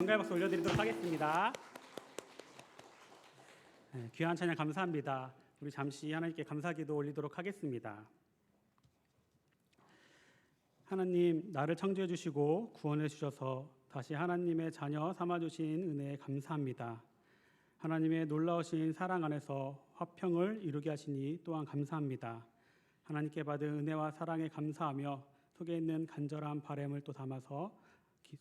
감사의 박수 올려드리도록 하겠습니다. 귀한 찬양 감사합니다. 우리 잠시 하나님께 감사기도 올리도록 하겠습니다. 하나님, 나를 창조해 주시고 구원해 주셔서 다시 하나님의 자녀 삼아 주신 은혜에 감사합니다. 하나님의 놀라우신 사랑 안에서 화평을 이루게 하시니 또한 감사합니다. 하나님께 받은 은혜와 사랑에 감사하며 속에 있는 간절한 바람을 또 담아서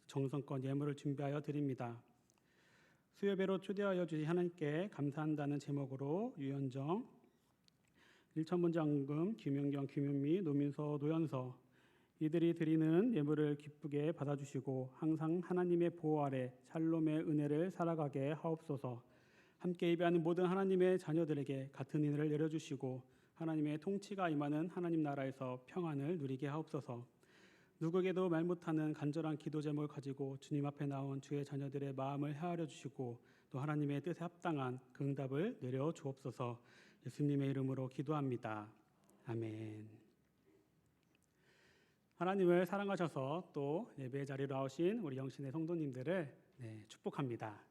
정성껏 예물을 준비하여 드립니다. 수요배로 초대하여 주신 하나님께 감사한다는 제목으로 유현정, 일천문장금, 김윤경, 김윤미, 노민서, 노연서 이들이 드리는 예물을 기쁘게 받아주시고 항상 하나님의 보호 아래 샬롬의 은혜를 살아가게 하옵소서. 함께 예배하는 모든 하나님의 자녀들에게 같은 은혜를 내려주시고 하나님의 통치가 임하는 하나님 나라에서 평안을 누리게 하옵소서. 누구에게도 말 못하는 간절한 기도 제목을 가지고 주님 앞에 나온 주의 자녀들의 마음을 헤아려 주시고 또 하나님의 뜻에 합당한 그 응답을 내려 주옵소서. 예수님의 이름으로 기도합니다. 아멘. 하나님을 사랑하셔서 또 예배 자리로 나오신 우리 영신의 성도님들을 축복합니다.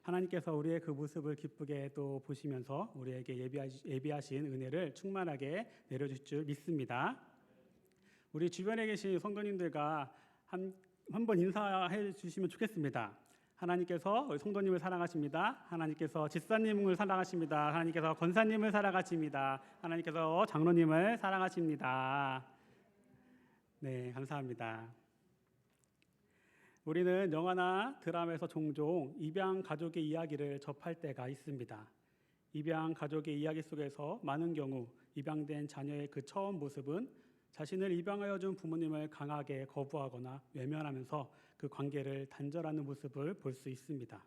하나님께서 우리의 그 모습을 기쁘게 또 보시면서 우리에게 예비하신 은혜를 충만하게 내려주실 줄 믿습니다. 우리 주변에 계신 성도님들과 한번 인사해 주시면 좋겠습니다. 하나님께서 우리 성도님을 사랑하십니다. 하나님께서 집사님을 사랑하십니다. 하나님께서 권사님을 사랑하십니다. 하나님께서 장로님을 사랑하십니다. 네, 감사합니다. 우리는 영화나 드라마에서 종종 입양 가족의 이야기를 접할 때가 있습니다. 입양 가족의 이야기 속에서 많은 경우 입양된 자녀의 그 처음 모습은 자신을 입양하여 준 부모님을 강하게 거부하거나 외면하면서 그 관계를 단절하는 모습을 볼 수 있습니다.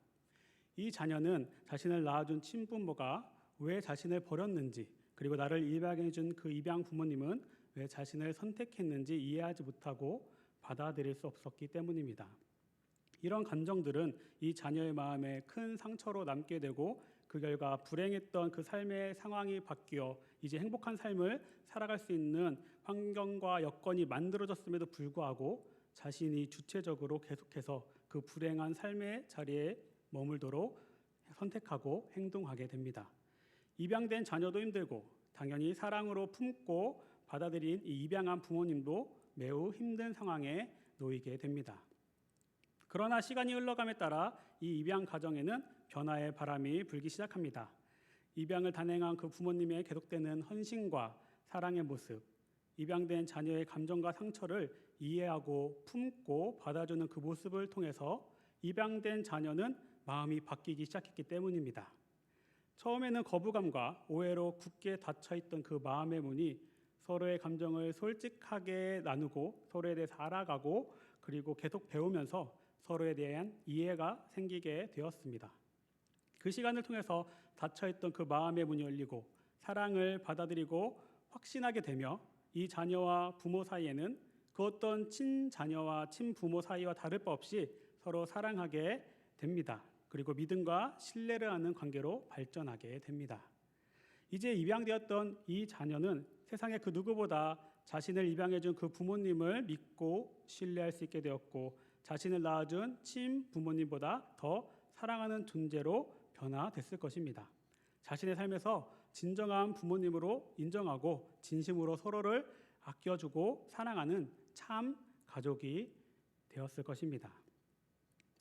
이 자녀는 자신을 낳아준 친부모가 왜 자신을 버렸는지, 그리고 나를 입양해 준 그 입양 부모님은 왜 자신을 선택했는지 이해하지 못하고 받아들일 수 없었기 때문입니다. 이런 감정들은 이 자녀의 마음에 큰 상처로 남게 되고 그 결과 불행했던 그 삶의 상황이 바뀌어 이제 행복한 삶을 살아갈 수 있는 환경과 여건이 만들어졌음에도 불구하고 자신이 주체적으로 계속해서 그 불행한 삶의 자리에 머물도록 선택하고 행동하게 됩니다. 입양된 자녀도 힘들고 당연히 사랑으로 품고 받아들인 이 입양한 부모님도 매우 힘든 상황에 놓이게 됩니다. 그러나 시간이 흘러감에 따라 이 입양 가정에는 변화의 바람이 불기 시작합니다. 입양을 단행한 그 부모님의 계속되는 헌신과 사랑의 모습, 입양된 자녀의 감정과 상처를 이해하고 품고 받아주는 그 모습을 통해서 입양된 자녀는 마음이 바뀌기 시작했기 때문입니다. 처음에는 거부감과 오해로 굳게 닫혀있던 그 마음의 문이 서로의 감정을 솔직하게 나누고 서로에 대해서 알아가고 그리고 계속 배우면서 서로에 대한 이해가 생기게 되었습니다. 그 시간을 통해서 닫혀있던 그 마음의 문이 열리고 사랑을 받아들이고 확신하게 되며 이 자녀와 부모 사이에는 그 어떤 친자녀와 친부모 사이와 다를 바 없이 서로 사랑하게 됩니다. 그리고 믿음과 신뢰를 하는 관계로 발전하게 됩니다. 이제 입양되었던 이 자녀는 세상의 그 누구보다 자신을 입양해준 그 부모님을 믿고 신뢰할 수 있게 되었고 자신을 낳아준 친부모님보다 더 사랑하는 존재로 변화됐을 것입니다. 자신의 삶에서 진정한 부모님으로 인정하고 진심으로 서로를 아껴주고 사랑하는 참 가족이 되었을 것입니다.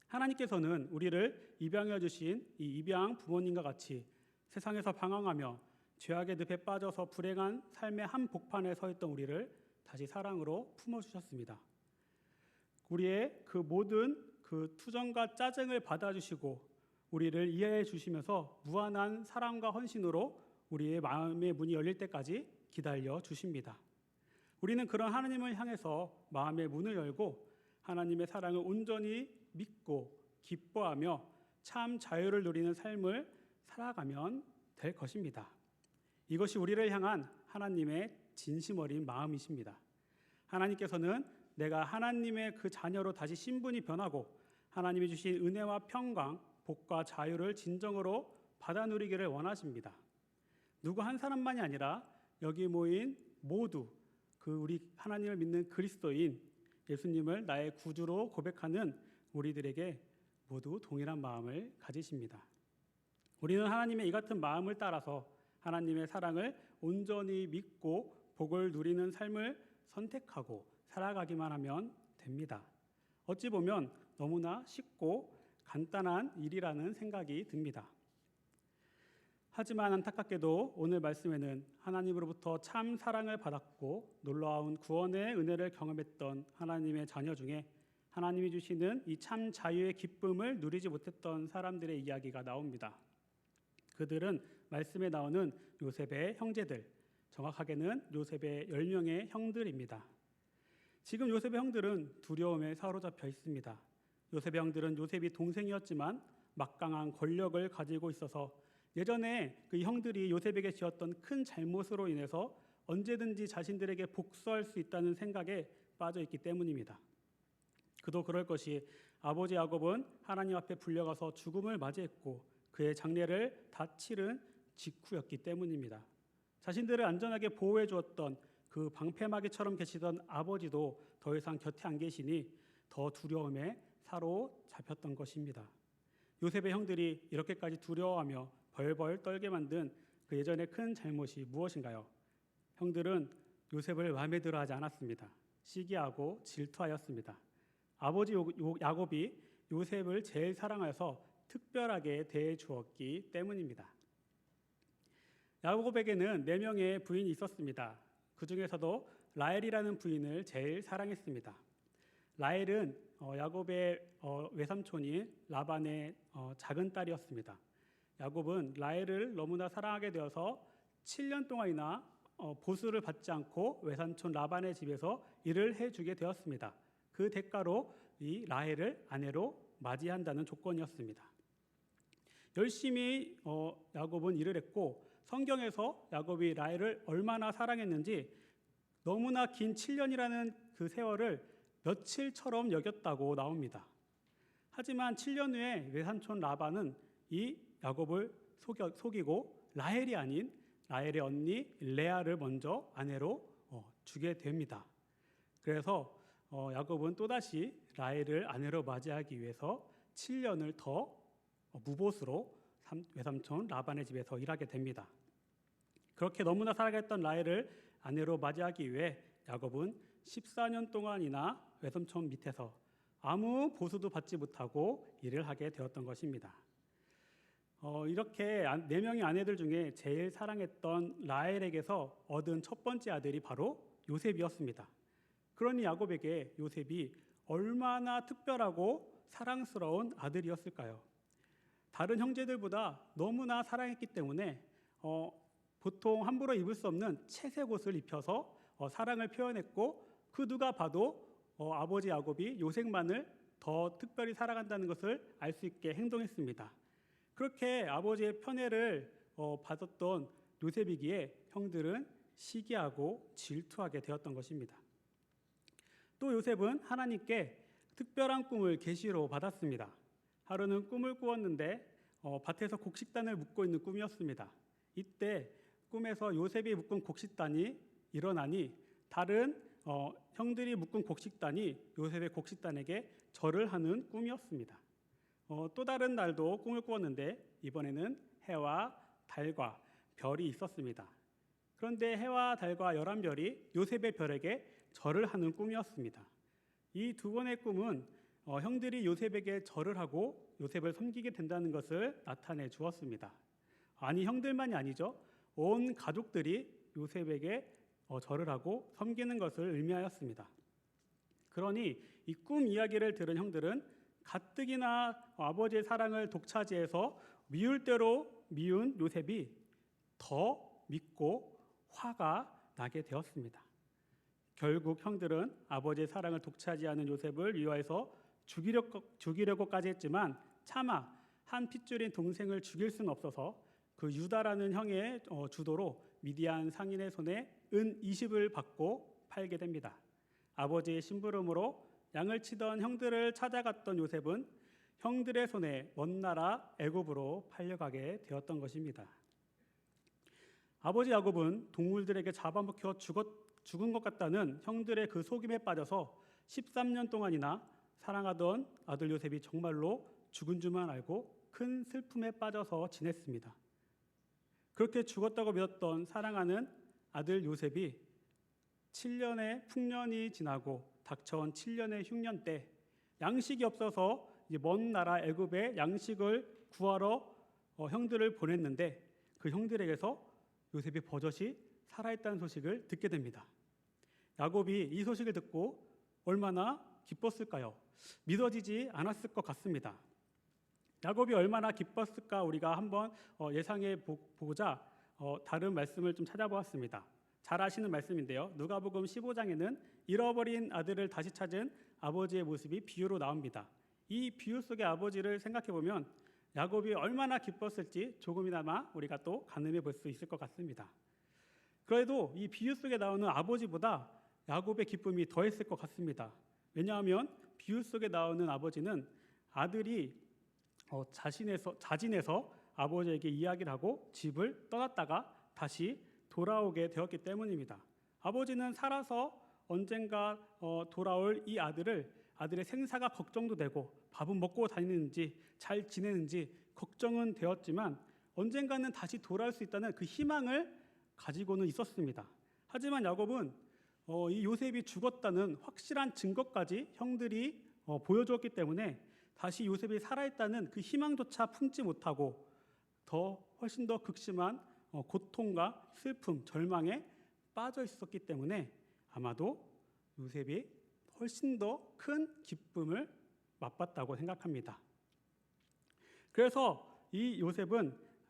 하나님께서는 우리를 입양해 주신 이 입양 부모님과 같이 세상에서 방황하며 죄악의 늪에 빠져서 불행한 삶의 한복판에 서 있던 우리를 다시 사랑으로 품어주셨습니다. 우리의 그 모든 그 투정과 짜증을 받아주시고 우리를 이해해 주시면서 무한한 사랑과 헌신으로 우리의 마음의 문이 열릴 때까지 기다려 주십니다. 우리는 그런 하나님을 향해서 마음의 문을 열고 하나님의 사랑을 온전히 믿고 기뻐하며 참 자유를 누리는 삶을 살아가면 될 것입니다. 이것이 우리를 향한 하나님의 진심 어린 마음이십니다. 하나님께서는 내가 하나님의 그 자녀로 다시 신분이 변하고 하나님이 주신 은혜와 평강, 복과 자유를 진정으로 받아 누리기를 원하십니다. 누구 한 사람만이 아니라 여기 모인 모두 그 우리 하나님을 믿는 그리스도인 예수님을 나의 구주로 고백하는 우리들에게 모두 동일한 마음을 가지십니다. 우리는 하나님의 이 같은 마음을 따라서 하나님의 사랑을 온전히 믿고 복을 누리는 삶을 선택하고 살아가기만 하면 됩니다. 어찌 보면 너무나 쉽고 간단한 일이라는 생각이 듭니다. 하지만 안타깝게도 오늘 말씀에는 하나님으로부터 참 사랑을 받았고 놀라운 구원의 은혜를 경험했던 하나님의 자녀 중에 하나님이 주시는 이 참 자유의 기쁨을 누리지 못했던 사람들의 이야기가 나옵니다. 그들은 말씀에 나오는 요셉의 형제들, 정확하게는 요셉의 10명의 형들입니다. 지금 요셉의 형들은 두려움에 사로잡혀 있습니다. 요셉의 형들은 요셉이 동생이었지만 막강한 권력을 가지고 있어서 예전에 그 형들이 요셉에게 지었던 큰 잘못으로 인해서 언제든지 자신들에게 복수할 수 있다는 생각에 빠져 있기 때문입니다. 그도 그럴 것이 아버지 야곱은 하나님 앞에 불려가서 죽음을 맞이했고 그의 장례를 다 치른 직후였기 때문입니다. 자신들을 안전하게 보호해 주었던 그 방패막이처럼 계시던 아버지도 더 이상 곁에 안 계시니 더 두려움에 사로잡혔던 것입니다. 요셉의 형들이 이렇게까지 두려워하며 벌벌 떨게 만든 그 예전의 큰 잘못이 무엇인가요? 형들은 요셉을 마음에 들어하지 않았습니다. 시기하고 질투하였습니다. 아버지 야곱이 요셉을 제일 사랑하여서 특별하게 대해 주었기 때문입니다. 야곱에게는 4명의 부인이 있었습니다. 그 중에서도 라헬이라는 부인을 제일 사랑했습니다. 라헬은 야곱의 외삼촌인 라반의 작은 딸이었습니다. 야곱은 라헬을 너무나 사랑하게 되어서 7년 동안이나 보수를 받지 않고 외삼촌 라반의 집에서 일을 해주게 되었습니다. 그 대가로 이 라헬을 아내로 맞이한다는 조건이었습니다. 열심히 야곱은 일을 했고 성경에서 야곱이 라헬을 얼마나 사랑했는지 너무나 긴 7년이라는 그 세월을 며칠처럼 여겼다고 나옵니다. 하지만 7년 후에 외삼촌 라반은 이 야곱을 속이고 라헬이 아닌 라헬의 언니 레아를 먼저 아내로 주게 됩니다. 그래서 야곱은 또다시 라헬을 아내로 맞이하기 위해서 7년을 더 무보수로 외삼촌 라반의 집에서 일하게 됩니다. 그렇게 너무나 사랑했던 라헬을 아내로 맞이하기 위해 야곱은 14년 동안이나 외삼촌 밑에서 아무 보수도 받지 못하고 일을 하게 되었던 것입니다. 이렇게 4명의 아내들 중에 제일 사랑했던 라헬에게서 얻은 첫 번째 아들이 바로 요셉이었습니다. 그러니 야곱에게 요셉이 얼마나 특별하고 사랑스러운 아들이었을까요? 다른 형제들보다 너무나 사랑했기 때문에 보통 함부로 입을 수 없는 채색 옷을 입혀서 사랑을 표현했고 그 누가 봐도 아버지 야곱이 요셉만을 더 특별히 사랑한다는 것을 알 수 있게 행동했습니다. 그렇게 아버지의 편애를 받았던 요셉이기에 형들은 시기하고 질투하게 되었던 것입니다. 또 요셉은 하나님께 특별한 꿈을 계시로 받았습니다. 하루는 꿈을 꾸었는데 밭에서 곡식단을 묶고 있는 꿈이었습니다. 이때 꿈에서 요셉이 묶은 곡식단이 일어나니 다른 형들이 묶은 곡식단이 요셉의 곡식단에게 절을 하는 꿈이었습니다. 또 다른 날도 꿈을 꾸었는데 이번에는 해와 달과 별이 있었습니다. 그런데 해와 달과 11별이 요셉의 별에게 절을 하는 꿈이었습니다. 이 두 번의 꿈은 형들이 요셉에게 절을 하고 요셉을 섬기게 된다는 것을 나타내 주었습니다. 아니 형들만이 아니죠. 온 가족들이 요셉에게 절을 하고 섬기는 것을 의미하였습니다. 그러니 이 꿈 이야기를 들은 형들은 가뜩이나 아버지의 사랑을 독차지해서 미울 대로 미운 요셉이 더 믿고 화가 나게 되었습니다. 결국 형들은 아버지의 사랑을 독차지하는 요셉을 위하여서 죽이려고까지 했지만 차마 한 핏줄인 동생을 죽일 수는 없어서 그 유다라는 형의 주도로 미디안 상인의 손에 은 20을 받고 팔게 됩니다. 아버지의 심부름으로 양을 치던 형들을 찾아갔던 요셉은 형들의 손에 먼 나라 애굽으로 팔려가게 되었던 것입니다. 아버지 야곱은 동물들에게 잡아먹혀 죽은 것 같다는 형들의 그 속임에 빠져서 13년 동안이나 사랑하던 아들 요셉이 정말로 죽은 줄만 알고 큰 슬픔에 빠져서 지냈습니다. 그렇게 죽었다고 믿었던 사랑하는 아들 요셉이 7년의 풍년이 지나고 닥쳐온 7년의 흉년 때 양식이 없어서 이제 먼 나라 애굽에 양식을 구하러 형들을 보냈는데 그 형들에게서 요셉이 버젓이 살아있다는 소식을 듣게 됩니다. 야곱이 이 소식을 듣고 얼마나 기뻤을까요? 믿어지지 않았을 것 같습니다. 야곱이 얼마나 기뻤을까 우리가 한번 예상해 보고자 다른 말씀을 좀 찾아보았습니다. 잘 아시는 말씀인데요. 누가복음 15장에는 잃어버린 아들을 다시 찾은 아버지의 모습이 비유로 나옵니다. 이 비유 속의 아버지를 생각해 보면 야곱이 얼마나 기뻤을지 조금이나마 우리가 또 가늠해 볼 수 있을 것 같습니다. 그래도 이 비유 속에 나오는 아버지보다 야곱의 기쁨이 더했을 것 같습니다. 왜냐하면 비유 속에 나오는 아버지는 아들이 자진해서 아버지에게 이야기를 하고 집을 떠났다가 다시 돌아오게 되었기 때문입니다. 아버지는 살아서 언젠가 돌아올 이 아들의 생사가 걱정도 되고 밥은 먹고 다니는지 잘 지내는지 걱정은 되었지만 언젠가는 다시 돌아올 수 있다는 그 희망을 가지고는 있었습니다. 하지만 야곱은 이 요셉이 죽었다는 확실한 증거까지 형들이 보여주었기 때문에 다시 요셉이 살아있다는 그 희망조차 품지 못하고 훨씬 더 극심한 고통과 슬픔, 절망에 빠져 있었기 때문에 아마도 요셉이 훨씬 더 큰 기쁨을 맛봤다고 생각합니다. 그래서 이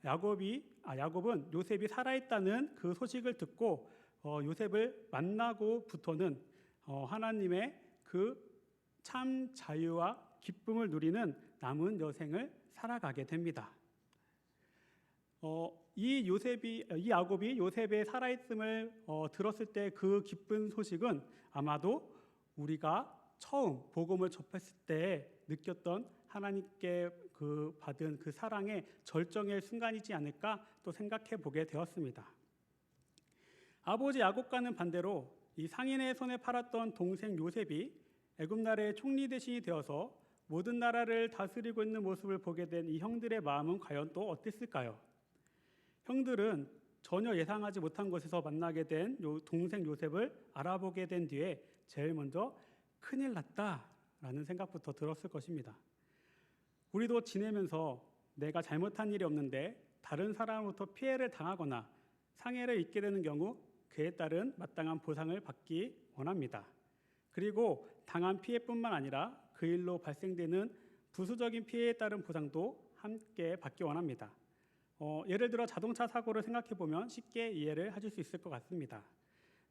야곱은 요셉이 살아있다는 그 소식을 듣고 요셉을 만나고부터는 하나님의 그 참 자유와 기쁨을 누리는 남은 여생을 살아가게 됩니다. 이 야곱이 요셉의 살아있음을 들었을 때 그 기쁜 소식은 아마도 우리가 처음 복음을 접했을 때 느꼈던 하나님께 받은 그 사랑의 절정의 순간이지 않을까 또 생각해 보게 되었습니다. 아버지 야곱과는 반대로 이 상인의 손에 팔았던 동생 요셉이 애굽 나라의 총리 대신이 되어서 모든 나라를 다스리고 있는 모습을 보게 된 이 형들의 마음은 과연 또 어땠을까요? 형들은 전혀 예상하지 못한 곳에서 만나게 된 동생 요셉을 알아보게 된 뒤에 제일 먼저 큰일 났다라는 생각부터 들었을 것입니다. 우리도 지내면서 내가 잘못한 일이 없는데 다른 사람으로부터 피해를 당하거나 상해를 입게 되는 경우 그에 따른 마땅한 보상을 받기 원합니다. 그리고 당한 피해뿐만 아니라 그 일로 발생되는 부수적인 피해에 따른 보상도 함께 받기 원합니다. 예를 들어 자동차 사고를 생각해 보면 쉽게 이해를 하실 수 있을 것 같습니다.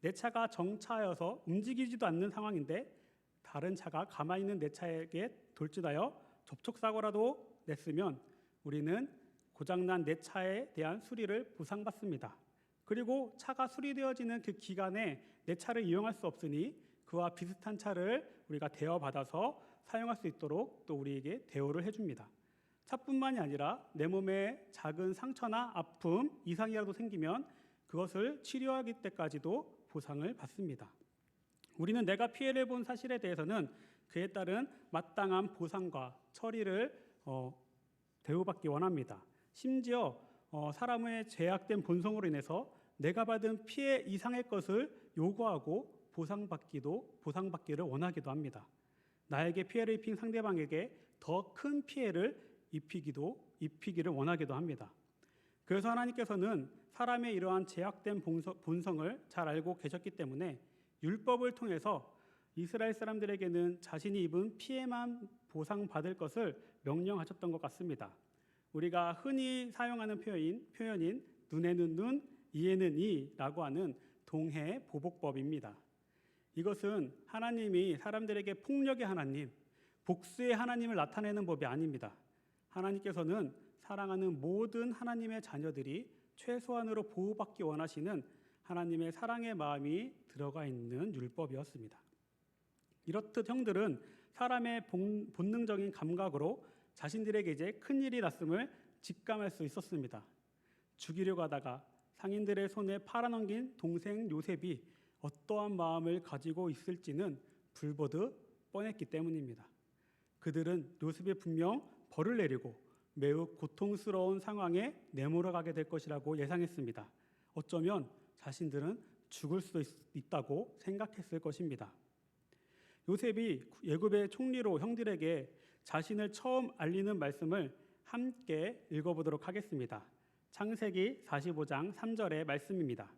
내 차가 정차여서 움직이지도 않는 상황인데 다른 차가 가만히 있는 내 차에게 돌진하여 접촉사고라도 냈으면 우리는 고장난 내 차에 대한 수리를 보상받습니다. 그리고 차가 수리되어지는 그 기간에 내 차를 이용할 수 없으니 그와 비슷한 차를 우리가 대여받아서 사용할 수 있도록 또 우리에게 대우를 해줍니다. 차뿐만이 아니라 내 몸에 작은 상처나 아픔, 이상이라도 생기면 그것을 치료하기 때까지도 보상을 받습니다. 우리는 내가 피해를 본 사실에 대해서는 그에 따른 마땅한 보상과 처리를 대우받기 원합니다. 심지어 사람의 죄악된 본성으로 인해서 내가 받은 피해 이상의 것을 요구하고 보상받기를 원하기도 합니다. 나에게 피해를 입힌 상대방에게 더 큰 피해를 입히기를 원하기도 합니다. 그래서 하나님께서는 사람의 이러한 죄악된 본성을 잘 알고 계셨기 때문에 율법을 통해서 이스라엘 사람들에게는 자신이 입은 피해만 보상받을 것을 명령하셨던 것 같습니다. 우리가 흔히 사용하는 표현인 눈에는 눈, 이에는 이라고 하는 동해 보복법입니다. 이것은 하나님이 사람들에게 폭력의 하나님, 복수의 하나님을 나타내는 법이 아닙니다. 하나님께서는 사랑하는 모든 하나님의 자녀들이 최소한으로 보호받기 원하시는 하나님의 사랑의 마음이 들어가 있는 율법이었습니다. 이렇듯 형들은 사람의 본능적인 감각으로 자신들에게 이제 큰일이 났음을 직감할 수 있었습니다. 죽이려고 하다가 상인들의 손에 팔아넘긴 동생 요셉이 어떠한 마음을 가지고 있을지는 불보듯 뻔했기 때문입니다. 그들은 요셉이 분명 벌을 내리고 매우 고통스러운 상황에 내몰아가게 될 것이라고 예상했습니다. 어쩌면 자신들은 죽을 수도 있다고 생각했을 것입니다. 요셉이 애굽의 총리로 형들에게 자신을 처음 알리는 말씀을 함께 읽어보도록 하겠습니다. 창세기 45장 3절의 말씀입니다.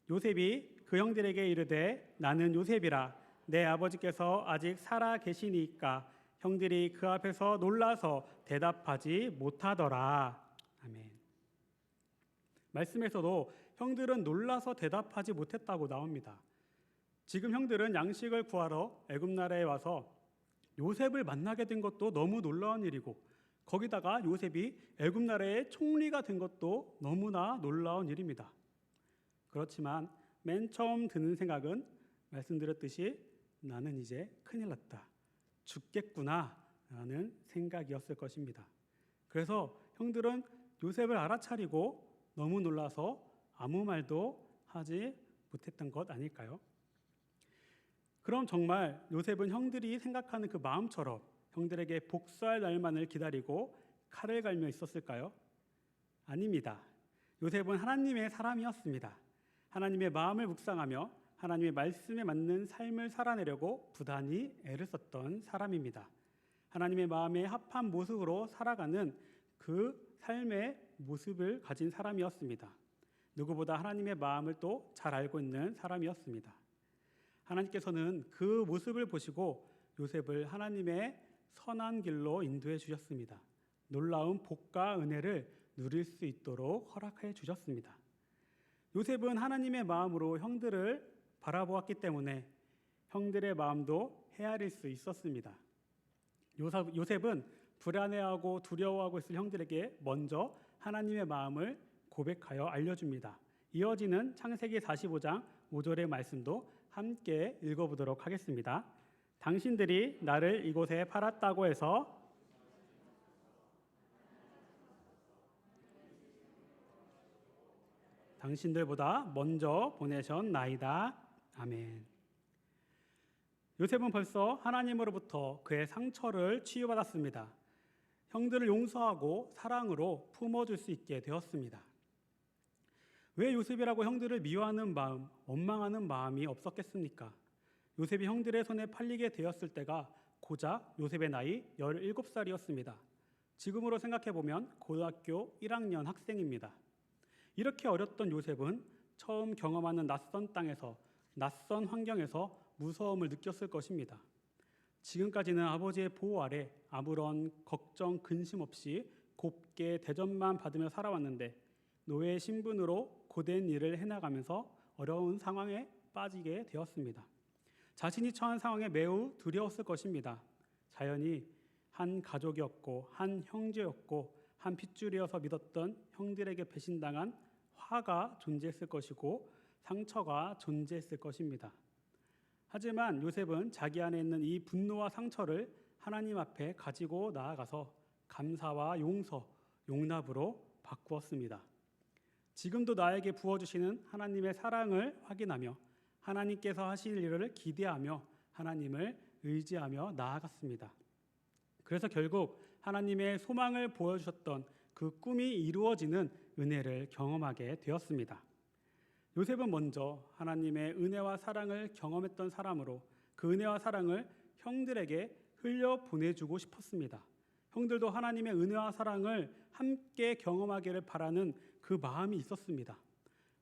요셉이 그 형들에게 이르되 나는 요셉이라 내 아버지께서 아직 살아 계시니까 형들이 그 앞에서 놀라서 대답하지 못하더라. 아멘. 말씀에서도 형들은 놀라서 대답하지 못했다고 나옵니다. 지금 형들은 양식을 구하러 애굽 나라에 와서 요셉을 만나게 된 것도 너무 놀라운 일이고 거기다가 요셉이 애굽 나라의 총리가 된 것도 너무나 놀라운 일입니다. 그렇지만 맨 처음 드는 생각은 말씀드렸듯이 나는 이제 큰일 났다, 죽겠구나 라는 생각이었을 것입니다. 그래서 형들은 요셉을 알아차리고 너무 놀라서 아무 말도 하지 못했던 것 아닐까요? 그럼 정말 요셉은 형들이 생각하는 그 마음처럼 형들에게 복수할 날만을 기다리고 칼을 갈며 있었을까요? 아닙니다. 요셉은 하나님의 사람이었습니다. 하나님의 마음을 묵상하며 하나님의 말씀에 맞는 삶을 살아내려고 부단히 애를 썼던 사람입니다. 하나님의 마음에 합한 모습으로 살아가는 그 삶의 모습을 가진 사람이었습니다. 누구보다 하나님의 마음을 또 잘 알고 있는 사람이었습니다. 하나님께서는 그 모습을 보시고 요셉을 하나님의 선한 길로 인도해 주셨습니다. 놀라운 복과 은혜를 누릴 수 있도록 허락해 주셨습니다. 요셉은 하나님의 마음으로 형들을 바라보았기 때문에 형들의 마음도 헤아릴 수 있었습니다. 요셉은 불안해하고 두려워하고 있을 형들에게 먼저 하나님의 마음을 고백하여 알려줍니다. 이어지는 창세기 45장 5절의 말씀도 함께 읽어보도록 하겠습니다. 당신들이 나를 이곳에 팔았다고 해서 당신들보다 먼저 보내셨나이다. 아멘. 요셉은 벌써 하나님으로부터 그의 상처를 치유받았습니다. 형들을 용서하고 사랑으로 품어줄 수 있게 되었습니다. 왜 요셉이라고 형들을 미워하는 마음, 원망하는 마음이 없었겠습니까? 요셉이 형들의 손에 팔리게 되었을 때가 고작 요셉의 나이 17살이었습니다. 지금으로 생각해보면 고등학교 1학년 학생입니다. 이렇게 어렸던 요셉은 처음 경험하는 낯선 땅에서, 낯선 환경에서 무서움을 느꼈을 것입니다. 지금까지는 아버지의 보호 아래 아무런 걱정, 근심 없이 곱게 대접만 받으며 살아왔는데 노예 신분으로 고된 일을 해나가면서 어려운 상황에 빠지게 되었습니다. 자신이 처한 상황에 매우 두려웠을 것입니다. 자연히 한 가족이었고 한 형제였고 한 핏줄이어서 믿었던 형들에게 배신당한 화가 존재했을 것이고 상처가 존재했을 것입니다. 하지만 요셉은 자기 안에 있는 이 분노와 상처를 하나님 앞에 가지고 나아가서 감사와 용서, 용납으로 바꾸었습니다. 지금도 나에게 부어주시는 하나님의 사랑을 확인하며 하나님께서 하실 일을 기대하며 하나님을 의지하며 나아갔습니다. 그래서 결국 하나님의 소망을 보여주셨던 그 꿈이 이루어지는 은혜를 경험하게 되었습니다. 요셉은 먼저 하나님의 은혜와 사랑을 경험했던 사람으로 그 은혜와 사랑을 형들에게 흘려 보내주고 싶었습니다. 형들도 하나님의 은혜와 사랑을 함께 경험하기를 바라는 그 마음이 있었습니다.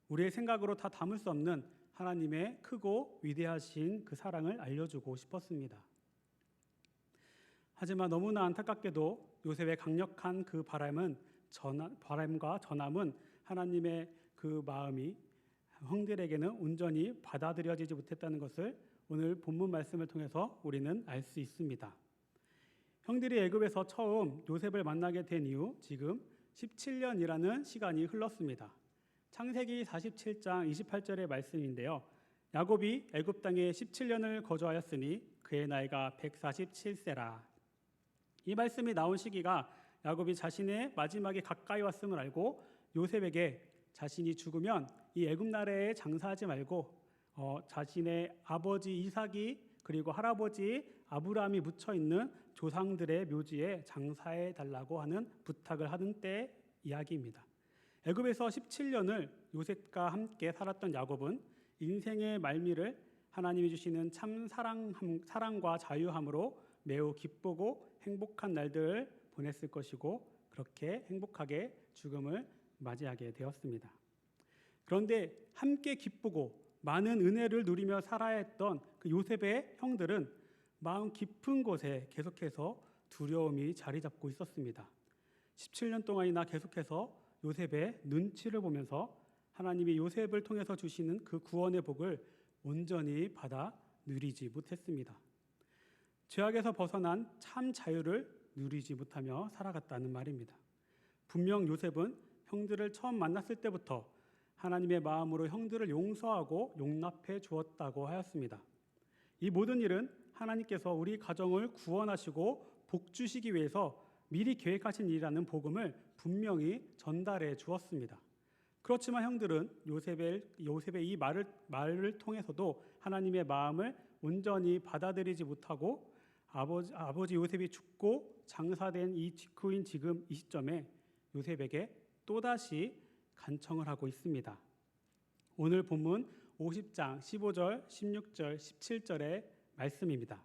우리의 생각으로 다 담을 수 없는 하나님의 크고 위대하신 그 사랑을 알려주고 싶었습니다. 하지만 너무나 안타깝게도 요셉의 강력한 그 바람과 전함은 하나님의 그 마음이 형들에게는 온전히 받아들여지지 못했다는 것을 오늘 본문 말씀을 통해서 우리는 알 수 있습니다. 형들이 애굽에서 처음 요셉을 만나게 된 이후 지금 17년이라는 시간이 흘렀습니다. 창세기 47장 28절의 말씀인데요. 야곱이 애굽 땅에 17년을 거주하였으니 그의 나이가 147세라. 이 말씀이 나온 시기가 야곱이 자신의 마지막에 가까이 왔음을 알고 요셉에게 자신이 죽으면 이 애굽 나라에 장사하지 말고 자신의 아버지 이삭이 그리고 할아버지 아브라함이 묻혀 있는 조상들의 묘지에 장사해 달라고 하는 부탁을 하는 때 이야기입니다. 애굽에서 17년을 요셉과 함께 살았던 야곱은 인생의 말미를 하나님이 주시는 참 사랑과 자유함으로 매우 기쁘고 행복한 날들을 보냈을 것이고 그렇게 행복하게 죽음을 맞이하게 되었습니다. 그런데 함께 기쁘고 많은 은혜를 누리며 살아야 했던 그 요셉의 형들은 마음 깊은 곳에 계속해서 두려움이 자리 잡고 있었습니다. 17년 동안이나 계속해서 요셉의 눈치를 보면서 하나님이 요셉을 통해서 주시는 그 구원의 복을 온전히 받아 누리지 못했습니다. 죄악에서 벗어난 참 자유를 누리지 못하며 살아갔다는 말입니다. 분명 요셉은 형들을 처음 만났을 때부터 하나님의 마음으로 형들을 용서하고 용납해 주었다고 하였습니다. 이 모든 일은 하나님께서 우리 가정을 구원하시고 복 주시기 위해서 미리 계획하신 일이라는 복음을 분명히 전달해 주었습니다. 그렇지만 형들은 요셉의 이 말을 통해서도 하나님의 마음을 온전히 받아들이지 못하고 아버지 요셉이 죽고 장사된 이 직후인 지금 이 시점에 요셉에게 또다시 간청을 하고 있습니다. 오늘 본문 50장 15절, 16절, 17절의 말씀입니다.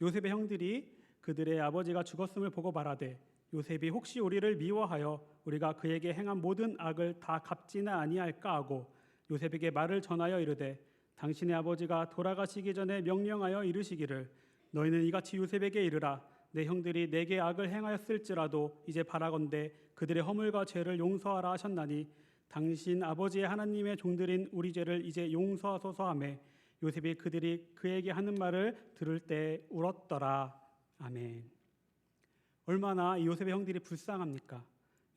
요셉의 형들이 그들의 아버지가 죽었음을 보고 말하되 요셉이 혹시 우리를 미워하여 우리가 그에게 행한 모든 악을 다 갚지는 아니할까 하고 요셉에게 말을 전하여 이르되 당신의 아버지가 돌아가시기 전에 명령하여 이르시기를 너희는 이같이 요셉에게 이르라 내 형들이 내게 악을 행하였을지라도 이제 바라건대 그들의 허물과 죄를 용서하라 하셨나니 당신 아버지의 하나님의 종들인 우리 죄를 이제 용서하소서 하매 요셉이 그들이 그에게 하는 말을 들을 때 울었더라. 아멘. 얼마나 이 요셉의 형들이 불쌍합니까?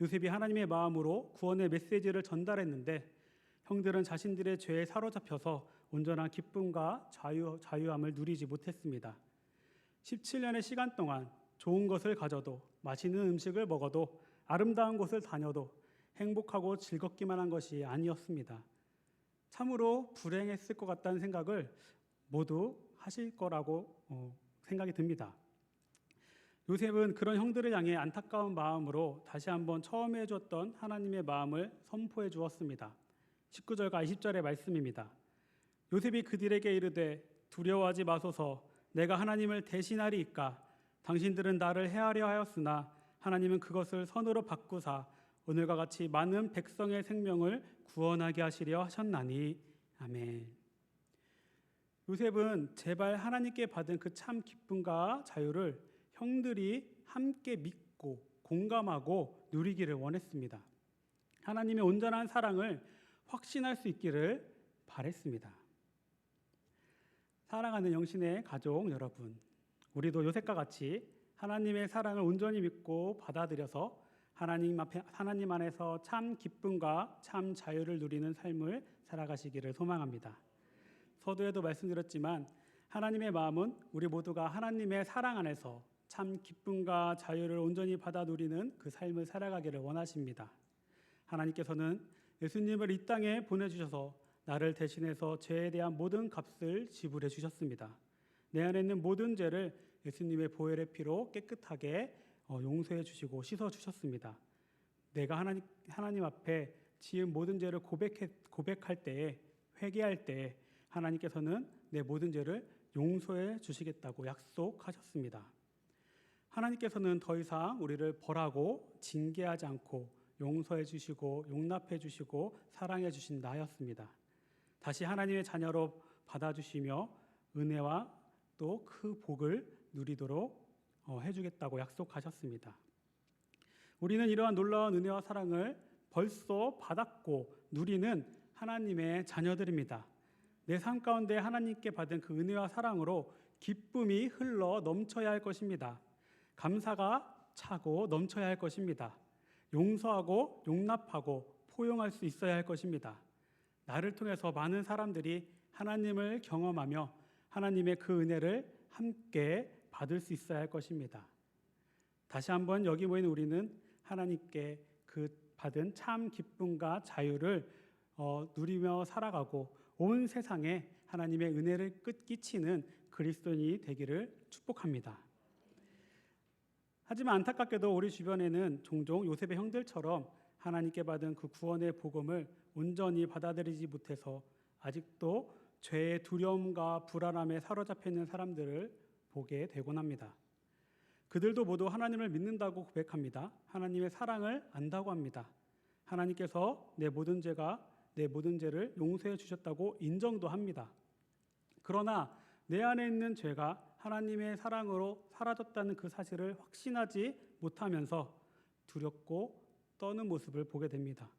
요셉이 하나님의 마음으로 구원의 메시지를 전달했는데 형들은 자신들의 죄에 사로잡혀서 온전한 기쁨과 자유함을 누리지 못했습니다. 17년의 시간 동안 좋은 것을 가져도 맛있는 음식을 먹어도 아름다운 곳을 다녀도 행복하고 즐겁기만 한 것이 아니었습니다. 참으로 불행했을 것 같다는 생각을 모두 하실 거라고 생각이 듭니다. 요셉은 그런 형들을 향해 안타까운 마음으로 다시 한번 처음 해주었던 하나님의 마음을 선포해 주었습니다. 19절과 20절의 말씀입니다. 요셉이 그들에게 이르되 두려워하지 마소서 내가 하나님을 대신하리이까 당신들은 나를 해하려 하였으나 하나님은 그것을 선으로 바꾸사 오늘과 같이 많은 백성의 생명을 구원하게 하시려 하셨나니 아멘. 요셉은 제발 하나님께 받은 그 참 기쁨과 자유를 형들이 함께 믿고 공감하고 누리기를 원했습니다. 하나님의 온전한 사랑을 확신할 수 있기를 바랬습니다. 사랑하는 영신의 가족 여러분, 우리도 요셉과 같이 하나님의 사랑을 온전히 믿고 받아들여서 하나님 안에서 참 기쁨과 참 자유를 누리는 삶을 살아가시기를 소망합니다. 서두에도 말씀드렸지만 하나님의 마음은 우리 모두가 하나님의 사랑 안에서 참 기쁨과 자유를 온전히 받아 누리는 그 삶을 살아가기를 원하십니다. 하나님께서는 예수님을 이 땅에 보내주셔서 나를 대신해서 죄에 대한 모든 값을 지불해 주셨습니다. 내 안에 있는 모든 죄를 예수님의 보혈의 피로 깨끗하게 용서해 주시고 씻어 주셨습니다. 내가 하나님 앞에 지은 모든 죄를 고백할 때에 회개할 때에 하나님께서는 내 모든 죄를 용서해 주시겠다고 약속하셨습니다. 하나님께서는 더 이상 우리를 벌하고 징계하지 않고 용서해 주시고 용납해 주시고 사랑해 주신 나였습니다. 다시 하나님의 자녀로 받아주시며 은혜와 또 그 복을 누리도록 해주겠다고 약속하셨습니다. 우리는 이러한 놀라운 은혜와 사랑을 벌써 받았고 누리는 하나님의 자녀들입니다. 내 삶 가운데 하나님께 받은 그 은혜와 사랑으로 기쁨이 흘러 넘쳐야 할 것입니다. 감사가 차고 넘쳐야 할 것입니다. 용서하고 용납하고 포용할 수 있어야 할 것입니다. 나를 통해서 많은 사람들이 하나님을 경험하며 하나님의 그 은혜를 함께 받을 수 있어야 할 것입니다. 다시 한번 여기 모인 우리는 하나님께 그 받은 참 기쁨과 자유를 누리며 살아가고 온 세상에 하나님의 은혜를 끼치는 그리스도인이 되기를 축복합니다. 하지만 안타깝게도 우리 주변에는 종종 요셉의 형들처럼 하나님께 받은 그 구원의 복음을 온전히 받아들이지 못해서 아직도 죄의 두려움과 불안함에 사로잡혀 있는 사람들을 보게 되곤 합니다. 그들도 모두 하나님을 믿는다고 고백합니다. 하나님의 사랑을 안다고 합니다. 하나님께서 내 모든 죄를 용서해 주셨다고 인정도 합니다. 그러나 내 안에 있는 죄가 하나님의 사랑으로 사라졌다는 그 사실을 확신하지 못하면서 두렵고 떠는 모습을 보게 됩니다.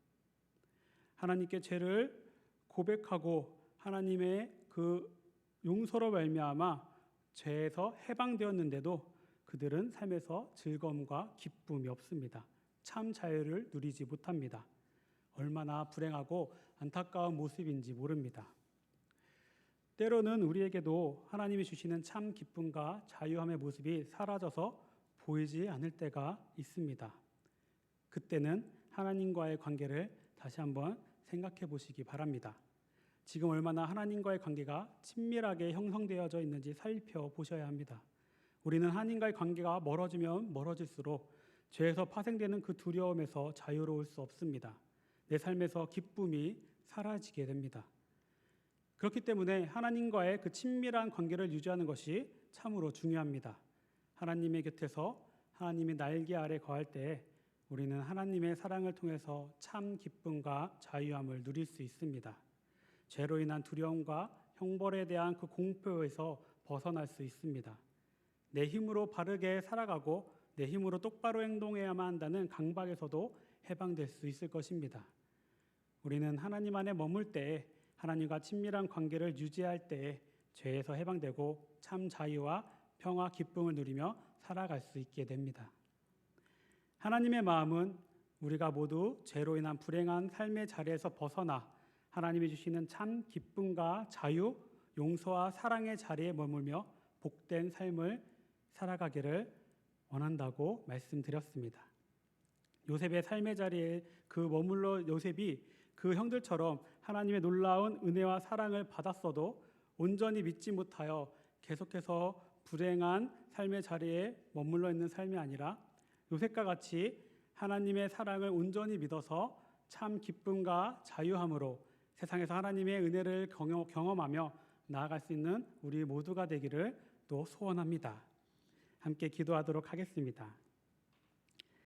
하나님께 죄를 고백하고 하나님의 그 용서로 말미암아 죄에서 해방되었는데도 그들은 삶에서 즐거움과 기쁨이 없습니다. 참 자유를 누리지 못합니다. 얼마나 불행하고 안타까운 모습인지 모릅니다. 때로는 우리에게도 하나님이 주시는 참 기쁨과 자유함의 모습이 사라져서 보이지 않을 때가 있습니다. 그때는 하나님과의 관계를 다시 한번 생각해 보시기 바랍니다. 지금 얼마나 하나님과의 관계가 친밀하게 형성되어져 있는지 살펴보셔야 합니다. 우리는 하나님과의 관계가 멀어지면 멀어질수록 죄에서 파생되는 그 두려움에서 자유로울 수 없습니다. 내 삶에서 기쁨이 사라지게 됩니다. 그렇기 때문에 하나님과의 그 친밀한 관계를 유지하는 것이 참으로 중요합니다. 하나님의 곁에서 하나님의 날개 아래 거할 때 우리는 하나님의 사랑을 통해서 참 기쁨과 자유함을 누릴 수 있습니다. 죄로 인한 두려움과 형벌에 대한 그 공포에서 벗어날 수 있습니다. 내 힘으로 바르게 살아가고 내 힘으로 똑바로 행동해야만 한다는 강박에서도 해방될 수 있을 것입니다. 우리는 하나님 안에 머물 때에 하나님과 친밀한 관계를 유지할 때에 죄에서 해방되고 참 자유와 평화, 기쁨을 누리며 살아갈 수 있게 됩니다. 하나님의 마음은 우리가 모두 죄로 인한 불행한 삶의 자리에서 벗어나 하나님이 주시는 참 기쁨과 자유, 용서와 사랑의 자리에 머물며 복된 삶을 살아가기를 원한다고 말씀드렸습니다. 요셉의 삶의 자리에 그 머물러 요셉이 그 형들처럼 하나님의 놀라운 은혜와 사랑을 받았어도 온전히 믿지 못하여 계속해서 불행한 삶의 자리에 머물러 있는 삶이 아니라 요셉과 같이 하나님의 사랑을 온전히 믿어서 참 기쁨과 자유함으로 세상에서 하나님의 은혜를 경험하며 나아갈 수 있는 우리 모두가 되기를 또 소원합니다. 함께 기도하도록 하겠습니다.